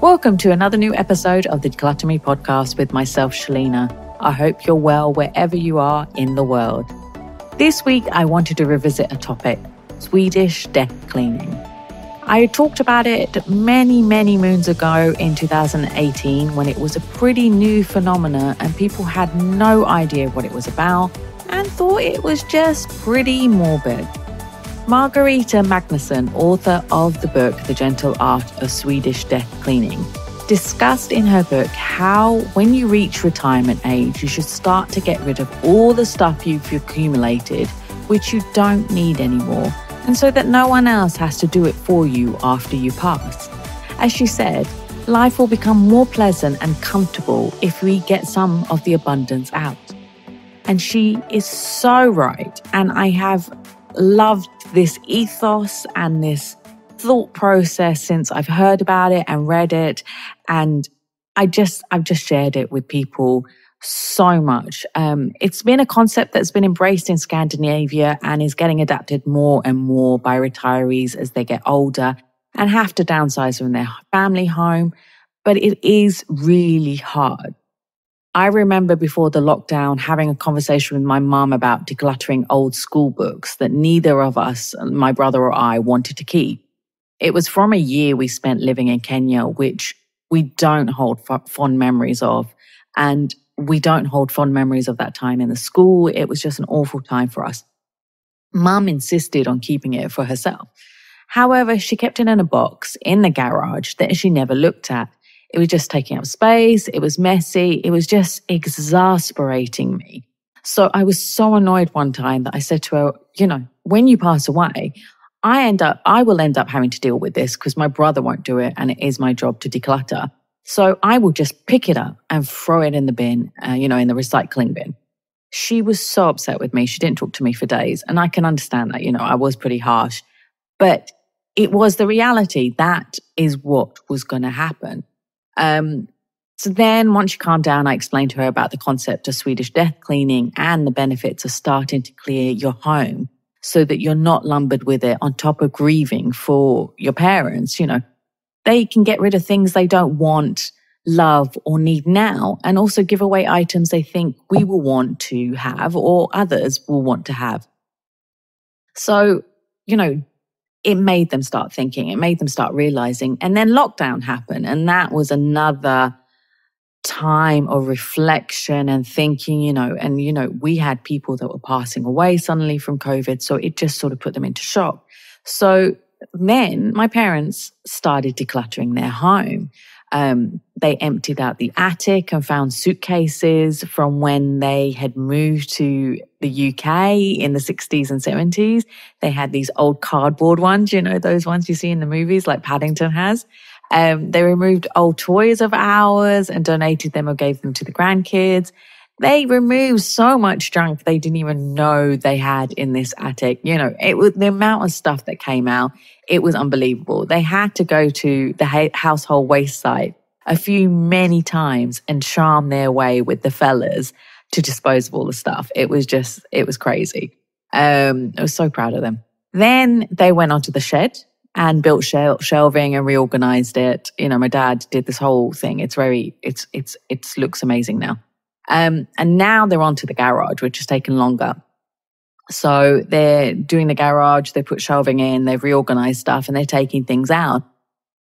Welcome to another new episode of the DeCluttr Me podcast with myself, Shelina. I hope you're well wherever you are in the world. This week, I wanted to revisit a topic, Swedish deck cleaning. I talked about it many moons ago in 2018 when it was a pretty new phenomenon and people had no idea what it was about and thought it was just pretty morbid. Margareta Magnusson, author of the book The Gentle Art of Swedish Deck Cleaning, discussed in her book how when you reach retirement age, you should start to get rid of all the stuff you've accumulated, which you don't need anymore, and so that no one else has to do it for you after you pass. As she said, life will become more pleasant and comfortable if we get some of the abundance out. And she is so right, and I have loved this ethos and this thought process since I've heard about it and read it, and I've just shared it with people so much. It's been a concept that's been embraced in Scandinavia and is getting adapted more and more by retirees as they get older and have to downsize from their family home, but it is really hard. I remember before the lockdown having a conversation with my mum about decluttering old school books that neither of us, my brother or I, wanted to keep. It was from a year we spent living in Kenya, which we don't hold fond memories of. And we don't hold fond memories of that time in the school. It was just an awful time for us. Mum insisted on keeping it for herself. However, she kept it in a box in the garage that she never looked at. It was just taking up space. It was messy. It was just exasperating me. So I was so annoyed one time that I said to her, when you pass away, I will end up having to deal with this because my brother won't do it and it is my job to declutter. So I will just pick it up and throw it in the bin, in the recycling bin. She was so upset with me. She didn't talk to me for days. And I can understand that, I was pretty harsh. But it was the reality. That is what was going to happen. So then once she calmed down, I explained to her about the concept of Swedish deck cleaning and the benefits of starting to clear your home so that you're not lumbered with it on top of grieving for your parents. They can get rid of things they don't want, love, or need now, and also give away items they think we will want to have or others will want to have. So, it made them start thinking, it made them start realizing. And then lockdown happened. And that was another time of reflection and thinking, we had people that were passing away suddenly from COVID. So it just sort of put them into shock. So then my parents started decluttering their home. They emptied out the attic and found suitcases from when they had moved to the UK in the 60s and 70s. They had these old cardboard ones, those ones you see in the movies like Paddington has. They removed old toys of ours and donated them or gave them to the grandkids. They removed so much junk they didn't even know they had in this attic. It was the amount of stuff that came out. It was unbelievable. They had to go to the household waste site many times and charm their way with the fellas to dispose of all the stuff. It was crazy. I was so proud of them. Then they went onto the shed and built shelving and reorganized it. My dad did this whole thing. It looks amazing now. And now they're onto the garage, which has taken longer. So they're doing the garage, they put shelving in, they've reorganized stuff and they're taking things out.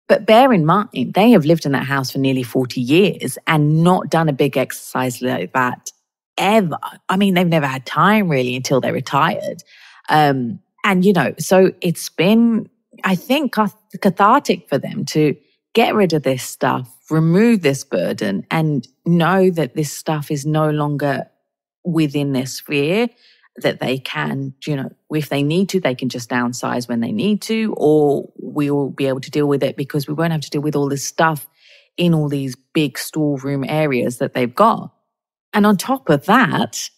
But bear in mind, they have lived in that house for nearly 40 years and not done a big exercise like that ever. I mean, they've never had time really until they retired. So it's been, I think, cathartic for them to get rid of this stuff, remove this burden, and know that this stuff is no longer within their sphere, that they can, if they need to, they can just downsize when they need to, or we will be able to deal with it because we won't have to deal with all this stuff in all these big storeroom areas that they've got. And on top of that,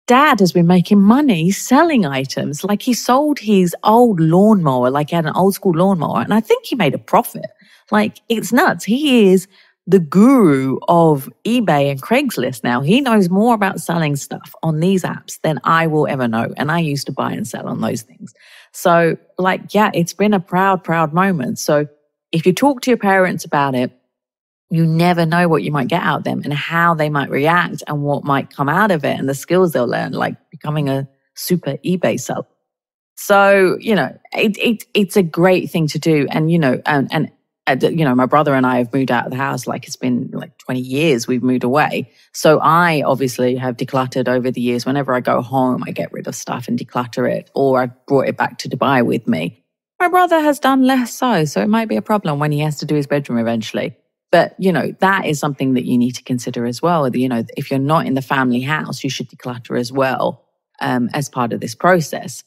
Dad has been making money selling items. Like he sold his old lawnmower, like he had an old school lawnmower, and I think he made a profit. Like it's nuts. He is the guru of eBay and Craigslist now. He knows more about selling stuff on these apps than I will ever know. And I used to buy and sell on those things. So it's been a proud moment. So if you talk to your parents about it, You never know what you might get out of them and how they might react and what might come out of it and the skills they'll learn, like becoming a super eBay seller. So, it's a great thing to do. And, my brother and I have moved out of the house. Like, it's been like 20 years we've moved away. So I obviously have decluttered over the years. Whenever I go home, I get rid of stuff and declutter it, or I brought it back to Dubai with me. My brother has done less so it might be a problem when he has to do his bedroom eventually. But, that is something that you need to consider as well. If you're not in the family house, you should declutter as well, as part of this process.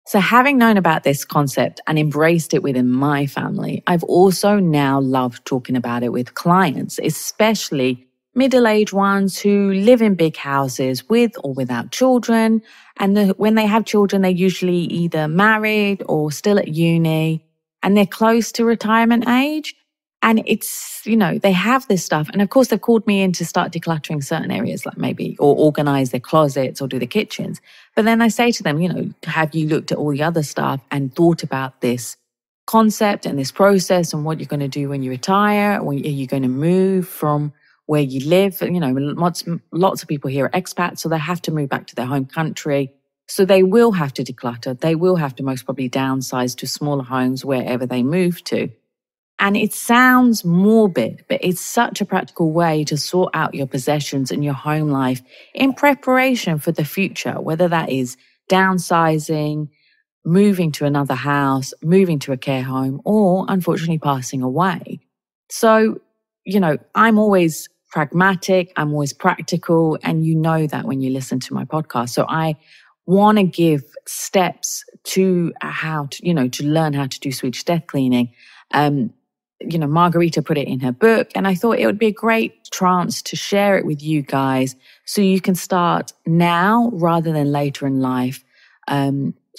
So having known about this concept and embraced it within my family, I've also now loved talking about it with clients, especially middle-aged ones who live in big houses with or without children. And when they have children, they're usually either married or still at uni, and they're close to retirement age. And it's, they have this stuff. And of course, they've called me in to start decluttering certain areas, like maybe, or organize their closets or do the kitchens. But then I say to them, have you looked at all the other stuff and thought about this concept and this process and what you're going to do when you retire? When are you going to move from where you live? Lots of people here are expats, so they have to move back to their home country. So they will have to declutter. They will have to most probably downsize to smaller homes wherever they move to. And it sounds morbid, but it's such a practical way to sort out your possessions and your home life in preparation for the future, whether that is downsizing, moving to another house, moving to a care home, or unfortunately passing away. So, I'm always pragmatic, I'm always practical, and you know that when you listen to my podcast. So I want to give steps to how to, to learn how to do Swedish death cleaning. Margarita put it in her book, and I thought it would be a great chance to share it with you guys so you can start now rather than later in life.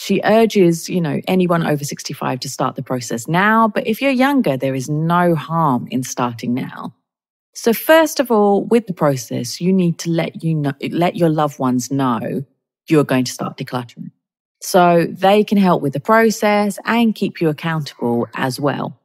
She urges, anyone over 65 to start the process now, but if you're younger, there is no harm in starting now. So first of all, with the process, you need to let your loved ones know you're going to start decluttering, so they can help with the process and keep you accountable as well.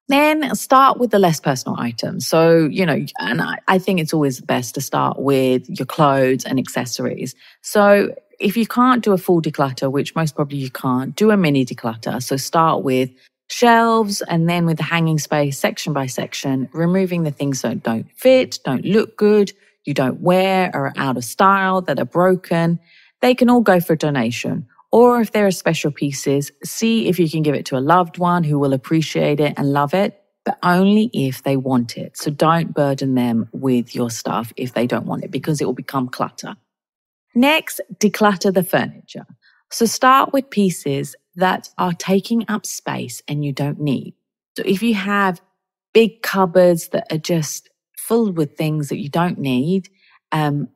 Then start with the less personal items. So, and I think it's always best to start with your clothes and accessories. So if you can't do a full declutter, which most probably you can't, do a mini declutter. So start with shelves, and then with the hanging space, section by section, removing the things that don't fit, don't look good, you don't wear, or are out of style, that are broken. They can all go for a donation. Or if there are special pieces, see if you can give it to a loved one who will appreciate it and love it, but only if they want it. So don't burden them with your stuff if they don't want it, because it will become clutter. Next, declutter the furniture. So start with pieces that are taking up space and you don't need. So if you have big cupboards that are just filled with things that you don't need,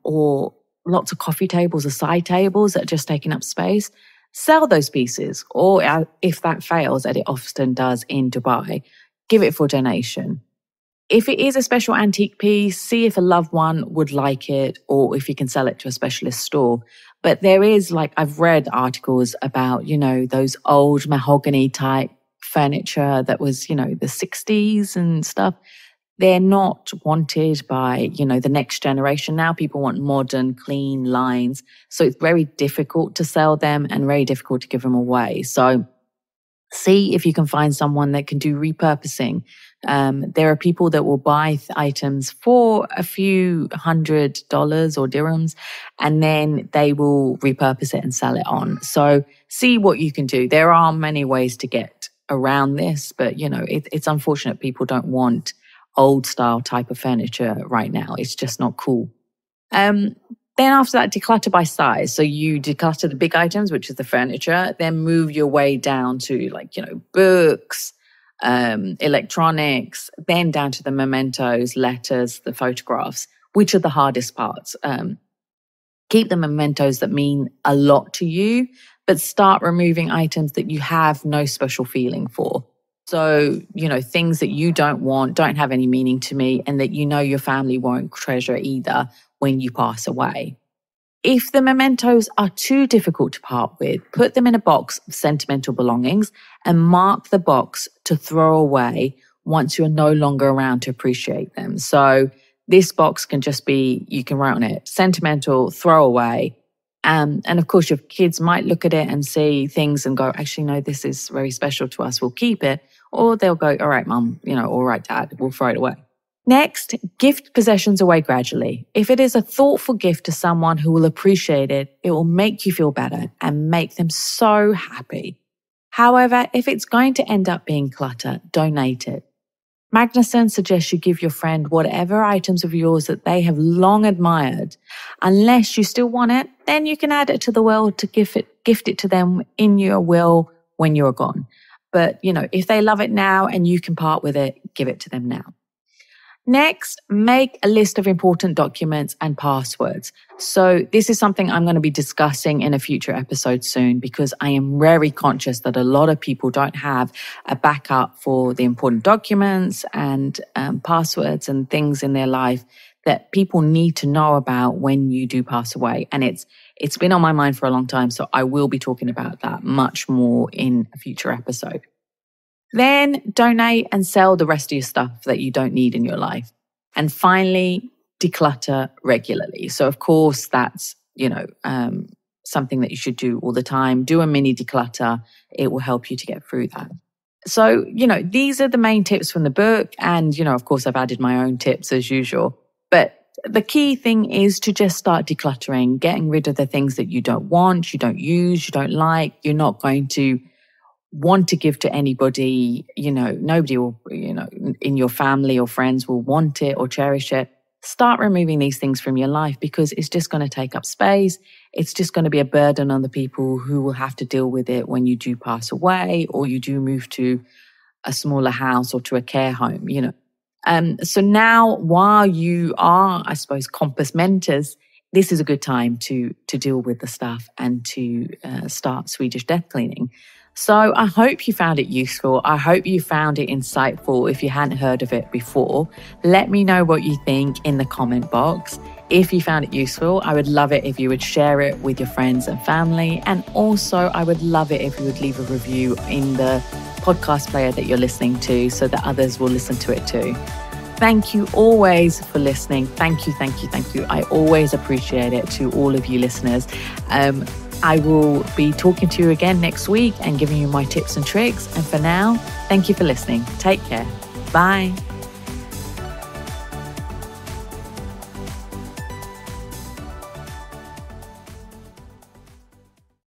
or lots of coffee tables or side tables that are just taking up space, sell those pieces. Or if that fails, and it often does in Dubai, give it for donation. If it is a special antique piece, see if a loved one would like it, or if you can sell it to a specialist store. But there is, I've read articles about, those old mahogany type furniture that was, the 60s and stuff. They're not wanted by, the next generation now. People want modern, clean lines. So it's very difficult to sell them and very difficult to give them away. So see if you can find someone that can do repurposing. There are people that will buy items for a few $100 or dirhams, and then they will repurpose it and sell it on. So see what you can do. There are many ways to get around this, but, it's unfortunate people don't want old style type of furniture right now. It's just not cool. Then after that, declutter by size. So you declutter the big items, which is the furniture, then move your way down to books, electronics, then down to the mementos, letters, the photographs, which are the hardest parts. Keep the mementos that mean a lot to you, but start removing items that you have no special feeling for. So, things that you don't want, don't have any meaning to me, and that your family won't treasure either when you pass away. If the mementos are too difficult to part with, put them in a box of sentimental belongings and mark the box to throw away once you're no longer around to appreciate them. So this box can just be, you can write on it, sentimental, throw away. And of course, your kids might look at it and see things and go, actually, no, this is very special to us. We'll keep it. Or they'll go, all right, mum, all right, dad, we'll throw it away. Next, gift possessions away gradually. If it is a thoughtful gift to someone who will appreciate it, it will make you feel better and make them so happy. However, if it's going to end up being clutter, donate it. Magnuson suggests you give your friend whatever items of yours that they have long admired. Unless you still want it, then you can add it to the will to gift it to them in your will when you're gone. But, if they love it now and you can part with it, give it to them now. Next, make a list of important documents and passwords. So this is something I'm going to be discussing in a future episode soon, because I am very conscious that a lot of people don't have a backup for the important documents and passwords and things in their life that people need to know about when you do pass away. And it's been on my mind for a long time, so I will be talking about that much more in a future episode. Then donate and sell the rest of your stuff that you don't need in your life. And finally, declutter regularly. So of course, that's, something that you should do all the time. Do a mini declutter. It will help you to get through that. So, these are the main tips from the book. And, of course, I've added my own tips as usual. But the key thing is to just start decluttering, getting rid of the things that you don't want, you don't use, you don't like. You're not going to want to give to anybody, nobody will, in your family or friends will want it or cherish it. Start removing these things from your life, because it's just going to take up space. It's just going to be a burden on the people who will have to deal with it when you do pass away or you do move to a smaller house or to a care home, So now, while you are, I suppose, compos mentis, this is a good time to deal with the stuff and to start Swedish death cleaning. So I hope you found it useful. I hope you found it insightful if you hadn't heard of it before. Let me know what you think in the comment box. If you found it useful, I would love it if you would share it with your friends and family. And also, I would love it if you would leave a review in the podcast player that you're listening to so that others will listen to it too. Thank you always for listening. Thank you. I always appreciate it to all of you listeners. I will be talking to you again next week and giving you my tips and tricks. And for now, thank you for listening. Take care. Bye.